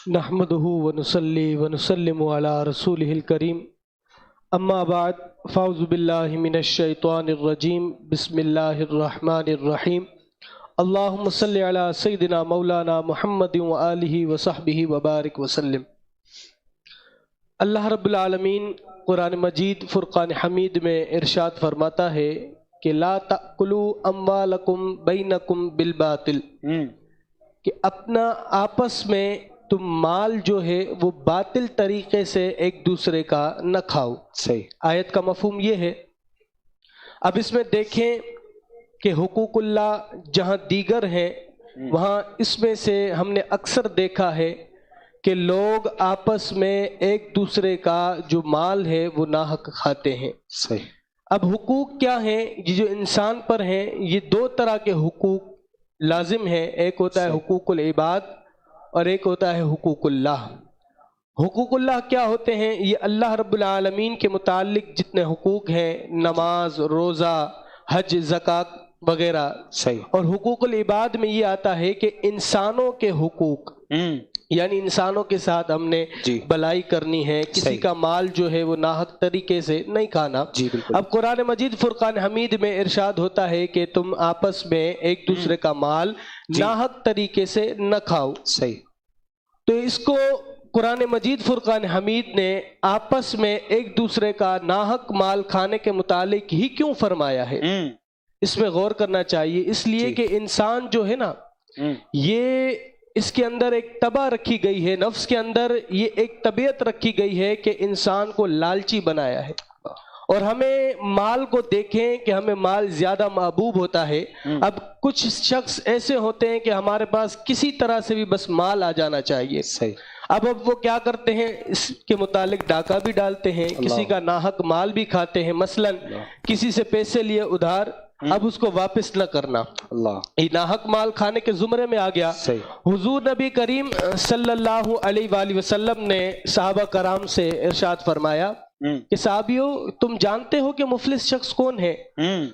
نحمده ونصلي ونسلم على رسوله الكريم اما بعد فاعوذ باللہ من الشیطان الرجیم بسم اللہ الرحمن الرحیم اللہم صلی علی سیدنا مولانا محمد وآلہ وصحبہ وبارک وسلم۔ اللہ رب العالمین قرآن مجید فرقان حمید میں ارشاد فرماتا ہے کہ لا تأکلوا اموالکم بینکم بالباطل، کہ اپنا آپس میں تم مال جو ہے وہ باطل طریقے سے ایک دوسرے کا نہ کھاؤ۔ صحیح۔ آیت کا مفہوم یہ ہے۔ اب اس میں دیکھیں کہ حقوق اللہ جہاں دیگر ہیں وہاں اس میں سے ہم نے اکثر دیکھا ہے کہ لوگ آپس میں ایک دوسرے کا جو مال ہے وہ ناحق کھاتے ہیں۔ صحیح۔ اب حقوق کیا ہیں؟ یہ جو انسان پر ہیں یہ دو طرح کے حقوق لازم ہیں، ایک ہوتا ہے حقوق العباد اور ایک ہوتا ہے حقوق اللہ۔ حقوق اللہ کیا ہوتے ہیں؟ یہ اللہ رب العالمین کے متعلق جتنے حقوق ہیں، نماز، روزہ، حج، زکوٰۃ وغیرہ۔ صحیح۔ اور حقوق العباد میں یہ آتا ہے کہ انسانوں کے حقوق، یعنی انسانوں کے ساتھ ہم نے بلائی کرنی ہے، کسی کا مال جو ہے وہ ناحق طریقے سے نہیں کھانا۔ اب قرآن مجید فرقان حمید میں ارشاد ہوتا ہے کہ تم آپس میں ایک دوسرے کا مال ناحق طریقے سے نہ کھاؤ۔ صحیح۔ تو اس کو قرآن مجید فرقان حمید نے آپس میں ایک دوسرے کا ناحق مال کھانے کے متعلق ہی کیوں فرمایا ہے، اس میں غور کرنا چاہیے۔ اس لیے کہ انسان جو ہے نا، یہ اس کے اندر ایک طبع رکھی گئی ہے، نفس کے اندر یہ ایک طبیعت رکھی گئی ہے کہ انسان کو لالچی بنایا ہے، اور ہمیں مال کو دیکھیں کہ ہمیں مال زیادہ محبوب ہوتا ہے۔ اب کچھ شخص ایسے ہوتے ہیں کہ ہمارے پاس کسی طرح سے بھی بس مال آ جانا چاہیے۔ اب وہ کیا کرتے ہیں، اس کے متعلق ڈاکہ بھی ڈالتے ہیں، کسی کا ناحق مال بھی کھاتے ہیں۔ مثلا کسی سے پیسے لیے ادھار، اب اس کو واپس نہ کرنا، یہ ناحق مال کھانے کے زمرے میں آ گیا۔ حضور نبی کریم صلی اللہ علیہ وآلہ وسلم نے صحابہ کرام سے ارشاد فرمایا کہ صحابیوں تم جانتے ہو کہ مفلس شخص کون ہے؟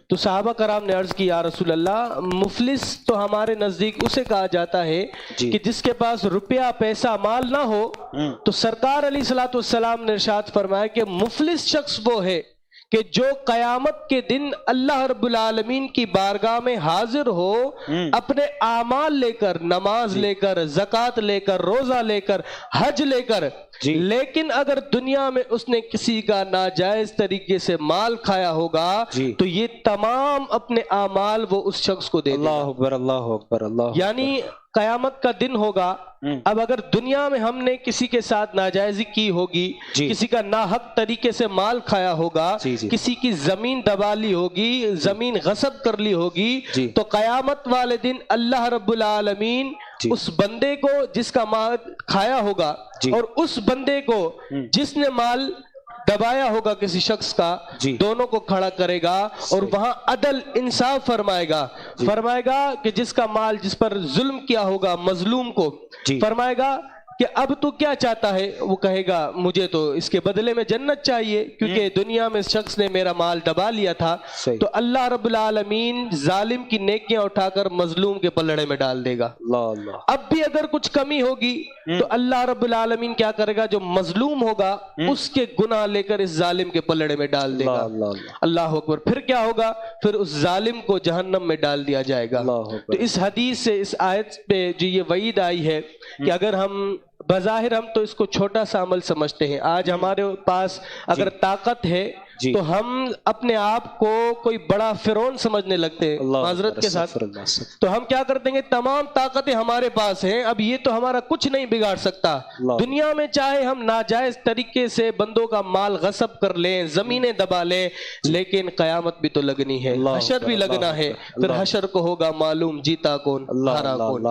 تو صحابہ کرام نے عرض کی یا رسول اللہ، مفلس تو ہمارے نزدیک اسے کہا جاتا ہے کہ جس کے پاس روپیہ پیسہ مال نہ ہو۔ تو سرکار علیہ الصلوۃ والسلام نے ارشاد فرمایا کہ مفلس شخص وہ ہے کہ جو قیامت کے دن اللہ رب العالمین کی بارگاہ میں حاضر ہو، اپنے اعمال لے کر، نماز لے کر، زکوٰۃ لے کر، روزہ لے کر، حج لے کر، لیکن اگر دنیا میں اس نے کسی کا ناجائز طریقے سے مال کھایا ہوگا تو یہ تمام اپنے اعمال وہ اس شخص کو دے دے گا۔ اللہ اکبر، اللہ اکبر، اللہ۔ یعنی قیامت کا دن ہوگا، اب اگر دنیا میں ہم نے کسی کے ساتھ ناجائزی کی ہوگی، کسی کا ناحق طریقے سے مال کھایا ہوگا، کسی کی زمین دبا لی ہوگی، زمین غصب کر لی ہوگی، تو قیامت والے دن اللہ رب العالمین اس بندے کو جس کا مال کھایا ہوگا اور اس بندے کو جس نے مال دبایا ہوگا کسی شخص کا، دونوں کو کھڑا کرے گا اور وہاں عدل انصاف فرمائے گا کہ جس کا مال جس پر ظلم کیا ہوگا مظلوم کو، فرمائے گا کہ اب تو کیا چاہتا ہے؟ وہ کہے گا مجھے تو اس کے بدلے میں جنت چاہیے، کیونکہ دنیا میں اس شخص نے میرا مال دبا لیا تھا۔ تو اللہ رب العالمین ظالم کی نیکیاں اٹھا کر مظلوم کے پلڑے میں ڈال دے گا۔ اب بھی اگر کچھ کمی ہوگی تو اللہ رب العالمین کیا کرے گا؟ جو مظلوم ہوگا اس کے گناہ لے کر اس ظالم کے پلڑے میں ڈال دے گا۔ اللہ اکبر۔ پھر کیا ہوگا؟ پھر اس ظالم کو جہنم میں ڈال دیا جائے گا۔ تو اس حدیث سے، اس آیت پہ جو یہ وعید آئی ہے کہ اگر ہم بظاہر ہم تو اس کو چھوٹا سا عمل سمجھتے ہیں، آج ہمارے پاس اگر طاقت ہے تو ہم اپنے آپ کو کوئی بڑا فرعون سمجھنے لگتے ہیں معذرت کے ساتھ، تو ہم کیا کرتے ہیں؟ تمام طاقتیں ہمارے پاس ہیں، اب یہ تو ہمارا کچھ نہیں بگاڑ سکتا۔ دنیا میں چاہے ہم ناجائز طریقے سے بندوں کا مال غصب کر لیں، زمینیں دبا لیں، لیکن قیامت بھی تو لگنی ہے، حشر بھی لگنا ہے، پھر حشر کو ہوگا معلوم جیتا کون ہارا کون۔